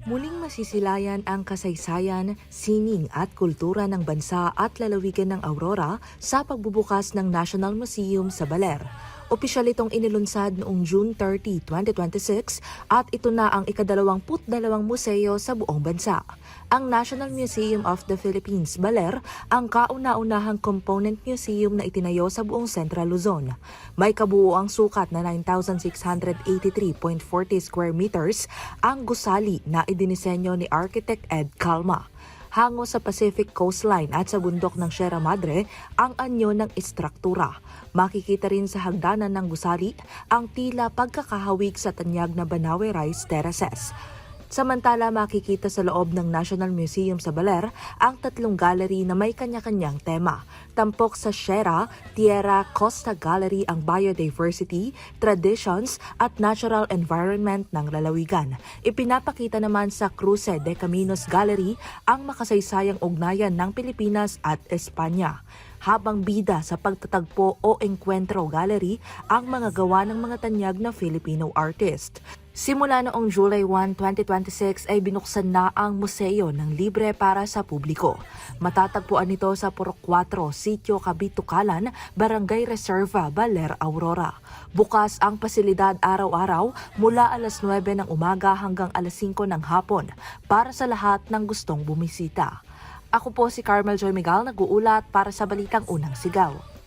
Muling masisilayan ang kasaysayan, sining at kultura ng bansa at lalawigan ng Aurora sa pagbubukas ng National Museum sa Baler. Opisyal itong inilunsad noong June 30, 2026 at ito na ang ika-22 museo sa buong bansa. Ang National Museum of the Philippines, Baler, ang kauna-unahang component museum na itinayo sa buong Central Luzon. May kabuuang sukat na 9,683.40 square meters ang gusali na idinisenyo ni Architect Ed Calma. Hango sa Pacific Coastline at sa bundok ng Sierra Madre ang anyo ng istruktura. Makikita rin sa hagdanan ng gusali ang tila pagkakahawig sa tanyag na Banawe Rice Terraces. Samantala, makikita sa loob ng National Museum sa Baler ang 3 gallery na may kanya-kanyang tema. Tampok sa Sierra, Tierra, Costa Gallery ang biodiversity, traditions at natural environment ng lalawigan. Ipinapakita naman sa Cruce de Caminos Gallery ang makasaysayang ugnayan ng Pilipinas at Espanya. Habang bida sa pagtatagpo o Encuentro Gallery ang mga gawa ng mga tanyag na Filipino artist. Simula noong July 1, 2026 ay binuksan na ang museo ng libre para sa publiko. Matatagpuan ito sa Purok 4, Sitio Kabitukalan, Barangay Reserva, Baler, Aurora. Bukas ang pasilidad araw-araw mula alas 9 ng umaga hanggang alas 5 ng hapon para sa lahat ng gustong bumisita. Ako po si Carmel Joy Miguel, nag-uulat para sa Balitang Unang Sigaw.